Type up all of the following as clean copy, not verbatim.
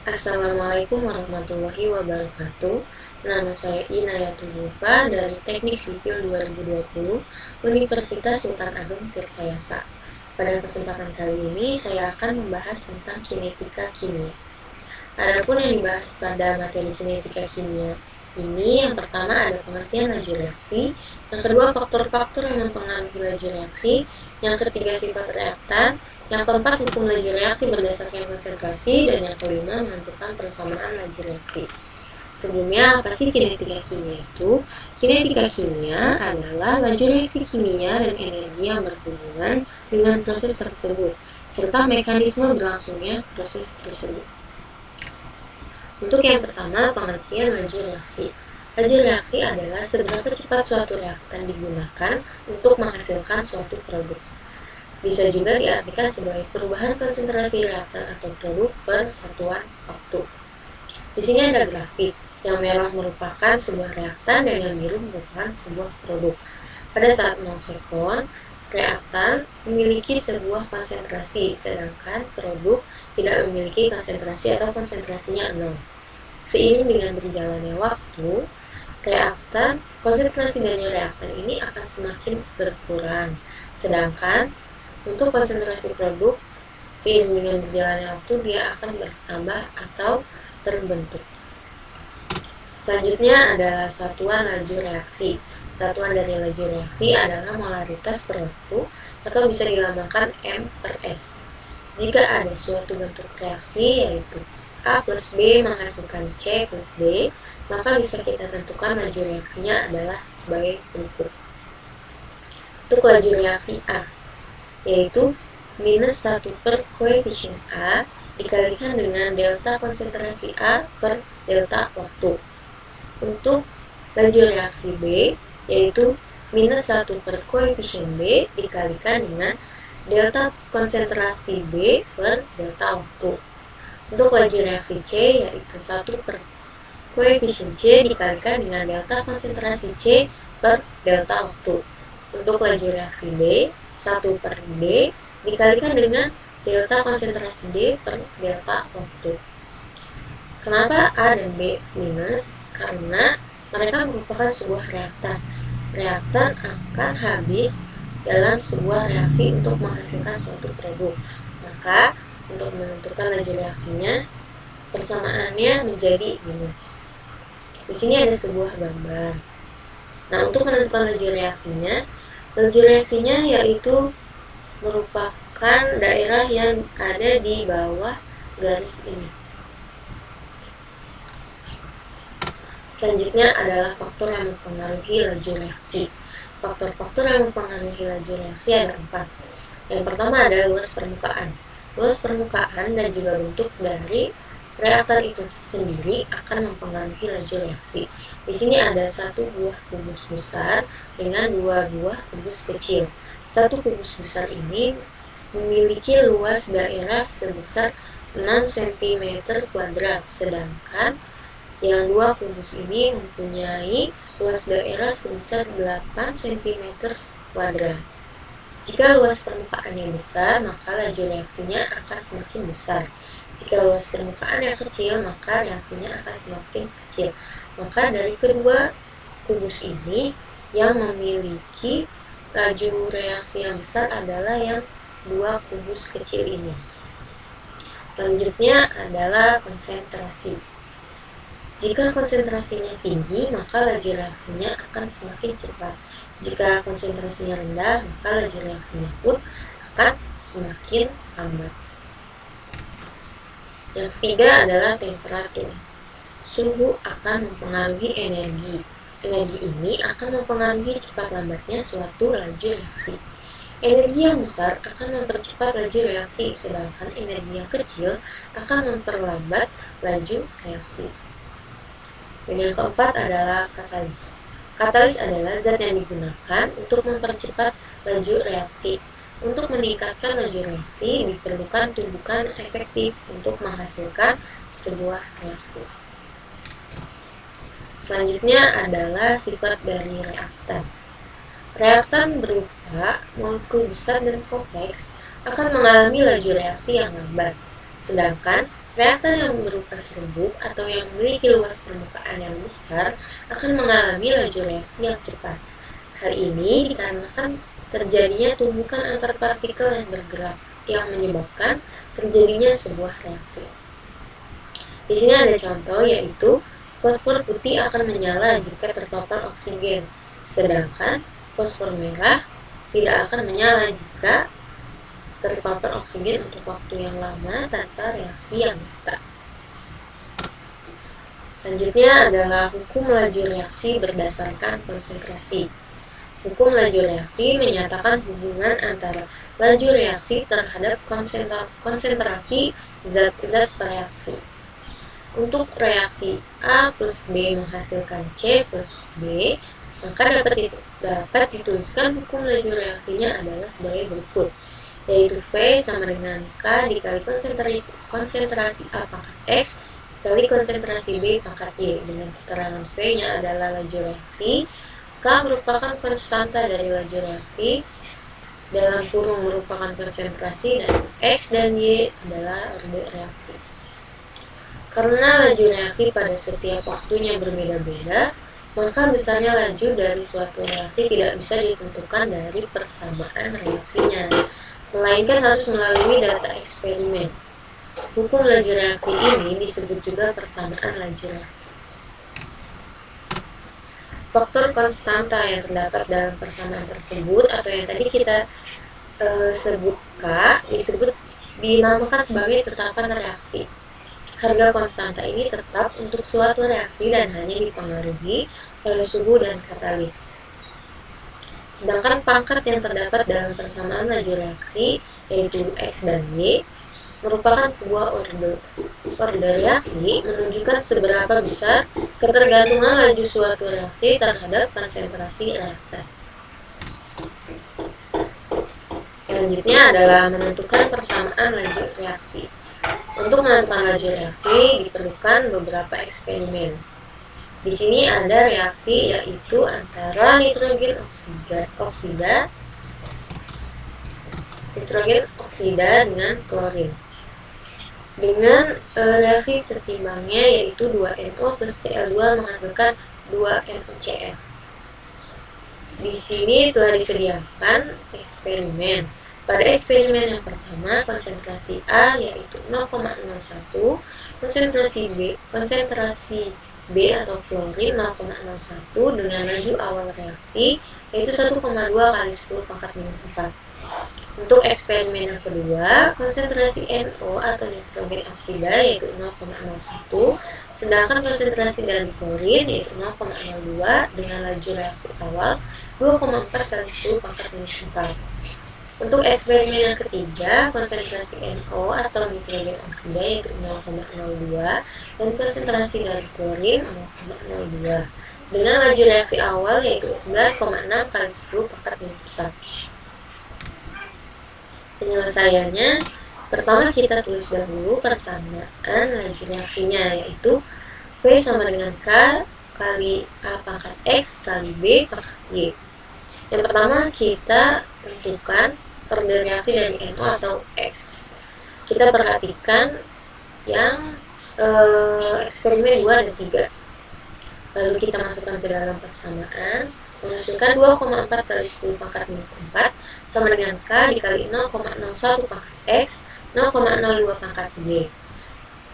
Assalamualaikum warahmatullahi wabarakatuh. Nama saya Inayatul Zulfa dari Teknik Sipil 2020 Universitas Sultan Ageng Tirtayasa. Pada kesempatan kali ini saya akan membahas tentang kinetika kimia. Adapun yang dibahas pada materi kinetika kimia ini, yang pertama ada pengertian laju reaksi, yang kedua faktor-faktor yang mempengaruhi laju reaksi, yang ketiga sifat reaktan, yang keempat hukum laju reaksi berdasarkan konsentrasi, dan yang kelima menentukan persamaan laju reaksi. Sebelumnya, apa sih kinetika kimia itu? Kinetika kimia adalah laju reaksi kimia dan energi yang berhubungan dengan proses tersebut, serta mekanisme berlangsungnya proses tersebut. Untuk yang pertama, pengertian laju reaksi. Laju reaksi adalah seberapa cepat suatu reaktan digunakan untuk menghasilkan suatu produk. Bisa juga diartikan sebagai perubahan konsentrasi reaktan atau produk per satuan waktu. Di sini ada grafik. Yang merah merupakan sebuah reaktan dan yang biru merupakan sebuah produk. Pada saat 0 sekon, reaktan memiliki sebuah konsentrasi, sedangkan produk tidak memiliki konsentrasi atau konsentrasinya 0. Seiring dengan berjalannya waktu, konsentrasi dari reaktan ini akan semakin berkurang. Sedangkan untuk konsentrasi produk, seiring dengan berjalannya waktu, dia akan bertambah atau terbentuk. Selanjutnya adalah satuan laju reaksi. Satuan dari laju reaksi adalah molaritas per waktu, atau bisa dilambangkan M per S. Jika ada suatu bentuk reaksi, yaitu A plus B menghasilkan C plus D, maka bisa kita tentukan laju reaksinya adalah sebagai berikut. Untuk laju reaksi A, yaitu minus 1 per koefisien A dikalikan dengan delta konsentrasi A per delta waktu. Untuk laju reaksi B, yaitu minus 1 per koefisien B dikalikan dengan delta konsentrasi B per delta waktu. Untuk laju reaksi C, yaitu 1 per koefisien C dikalikan dengan delta konsentrasi C per delta waktu. Untuk laju reaksi B, 1 per D dikalikan dengan delta konsentrasi D per delta waktu. Kenapa A dan B minus? Karena mereka merupakan sebuah reaktan. Reaktan akan habis dalam sebuah reaksi untuk menghasilkan suatu produk. Maka untuk menentukan laju reaksinya, persamaannya menjadi minus. Di sini ada sebuah gambar. Nah, untuk menentukan laju reaksinya yaitu merupakan daerah yang ada di bawah garis ini. Selanjutnya adalah faktor yang mempengaruhi laju reaksi. Faktor-faktor yang mempengaruhi laju reaksi ada 4. Yang pertama adalah luas permukaan. Luas permukaan dan juga bentuk dari reaktan itu sendiri akan mempengaruhi laju reaksi. Di sini ada 1 buah kubus besar dengan 2 buah kubus kecil. 1 kubus besar ini memiliki luas daerah sebesar 6 cm kuadrat, sedangkan yang 2 kubus ini mempunyai luas daerah sebesar 8 cm kuadrat. Jika luas permukaannya besar, maka laju reaksinya akan semakin besar. Jika luas permukaannya kecil, maka reaksinya akan semakin kecil. Maka dari kedua kubus ini, yang memiliki laju reaksi yang besar adalah yang 2 kubus kecil ini. Selanjutnya adalah konsentrasi. Jika konsentrasinya tinggi, maka laju reaksinya akan semakin cepat. Jika konsentrasinya rendah, maka laju reaksinya pun akan semakin lambat. Yang ketiga adalah temperatur. Suhu akan mempengaruhi energi. Energi ini akan mempengaruhi cepat lambatnya suatu laju reaksi. Energi yang besar akan mempercepat laju reaksi, sedangkan energi yang kecil akan memperlambat laju reaksi. Dan yang keempat adalah katalis. Katalis adalah zat yang digunakan untuk mempercepat laju reaksi. Untuk meningkatkan laju reaksi, diperlukan tumbukan efektif untuk menghasilkan sebuah reaksi. Selanjutnya adalah sifat dari reaktan. Reaktan berupa molekul besar dan kompleks akan mengalami laju reaksi yang lambat, sedangkan Reaktor yang berupa serbuk atau yang memiliki luas permukaan yang besar akan mengalami laju reaksi yang cepat. Hal ini dikarenakan terjadinya tumbukan antar partikel yang bergerak yang menyebabkan terjadinya sebuah reaksi. Di sini ada contoh, yaitu fosfor putih akan menyala jika terpapar oksigen, sedangkan fosfor merah tidak akan menyala jika terpapar oksigen untuk waktu yang lama tanpa reaksi yang nyata. Selanjutnya adalah hukum laju reaksi berdasarkan konsentrasi. Hukum laju reaksi menyatakan hubungan antara laju reaksi terhadap konsentrasi zat-zat reaksi. Untuk reaksi A plus B menghasilkan C plus B, maka dapat dituliskan hukum laju reaksinya adalah sebagai berikut, yaitu V sama dengan K dikali konsentrasi A pangkat X dikali konsentrasi B pangkat Y, dengan keterangan V-nya adalah laju reaksi, K merupakan konstanta dari laju reaksi, dalam kurung merupakan konsentrasi, dan X dan Y adalah orde reaksi. Karena laju reaksi pada setiap waktunya berbeda-beda, maka besarnya laju dari suatu reaksi tidak bisa ditentukan dari persamaan reaksinya, melainkan harus melalui data eksperimen. Hukum laju reaksi ini disebut juga persamaan laju reaksi. Faktor konstanta yang terdapat dalam persamaan tersebut atau yang tadi kita sebut K dinamakan sebagai tetapan reaksi. Harga konstanta ini tetap untuk suatu reaksi dan hanya dipengaruhi oleh suhu dan katalis. Sedangkan pangkat yang terdapat dalam persamaan laju reaksi, yaitu X dan Y, merupakan sebuah orde reaksi menunjukkan seberapa besar ketergantungan laju suatu reaksi terhadap konsentrasi reaktan. Selanjutnya adalah menentukan persamaan laju reaksi. Untuk menentukan laju reaksi diperlukan beberapa eksperimen. Di sini ada reaksi, yaitu antara nitrogen oksida dengan klorin. Dengan reaksi setimbangnya, yaitu 2NO plus Cl2 menghasilkan 2NOCl. Di sini telah disediakan eksperimen. Pada eksperimen yang pertama, konsentrasi A yaitu 0,01, konsentrasi B atau klorin 0,01 dengan laju awal reaksi yaitu 1,2 kali 10 pangkat minus 4. Untuk eksperimen yang kedua, konsentrasi NO atau nitrogen oksida yaitu 0,01, sedangkan konsentrasi dari klorin yaitu 0,02 dengan laju reaksi awal 2,4 kali 10 pangkat minus 4. Untuk eksperimen yang ketiga, konsentrasi NO atau nitrogen oksida yaitu 0,02 dan konsentrasi dari klorin 0,02 dengan laju reaksi awal yaitu 9,6 kali 10 pangkat minus 4. Penyelesaiannya, pertama kita tulis dahulu persamaan laju reaksinya, yaitu V sama dengan K kali A pangkat X kali B pangkat Y. Yang pertama kita tentukan orde reaksi dari NO atau X. Kita perhatikan yang eksperimen 2 dan 3. Lalu kita masukkan ke dalam persamaan, menghasilkan 2,4 kali 10 pangkat minus 4 sama dengan K dikali 0,01 pangkat X 0,02 pangkat Y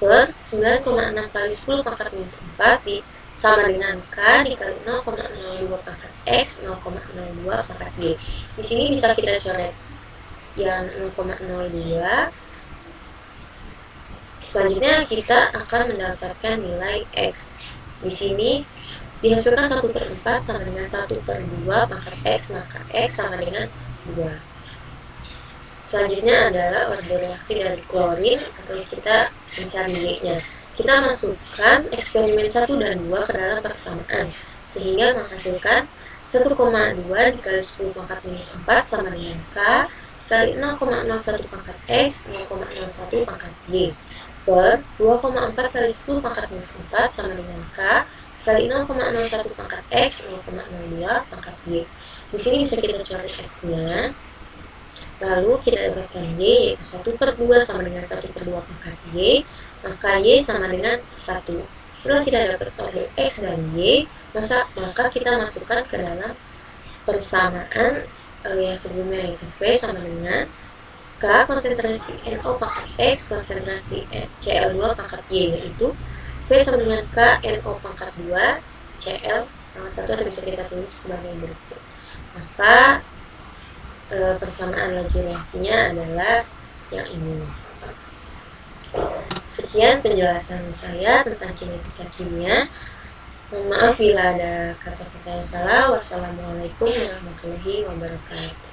per 9,6 kali 10 pangkat minus 4 sama dengan K dikali 0,02 pangkat X 0,02 pangkat Y. Di sini bisa kita coret yang 0,02. Selanjutnya kita akan mendapatkan nilai X. Di sini dihasilkan 1/4 sama dengan 1/2 pangkat X, maka X sama dengan 2. Selanjutnya adalah orde reaksi dari klorin atau kita mencari Y-nya. Kita masukkan eksperimen 1 dan 2 ke dalam persamaan sehingga menghasilkan 1,2 dikali 10 pangkat minus 4 sama dengan K kali 0,01 pangkat X 0,01 pangkat Y per 2,4 kali 10 pangkat minus 4 sama dengan K kali 0,01 pangkat X 0,02 pangkat Y. Di sini bisa kita coret X-nya. Lalu kita dapatkan Y yaitu 1/2 sama dengan 1/2 pangkat Y. maka Y sama dengan 1. Setelah kita dapat order X dan Y, maka kita masukkan ke dalam persamaan yang sebelumnya, yaitu V sama dengan K konsentrasi NO pangkat X konsentrasi Cl2 pangkat Y, yaitu V sama dengan K NO pangkat 2 Cl pangkat 1, atau bisa kita tulis sebagai berikut. Maka persamaan laju reaksinya adalah yang ini. Sekian penjelasan saya tentang kinetika kimia. Mohon maaf bila ada kata-kata yang salah. Wassalamualaikum warahmatullahi wabarakatuh.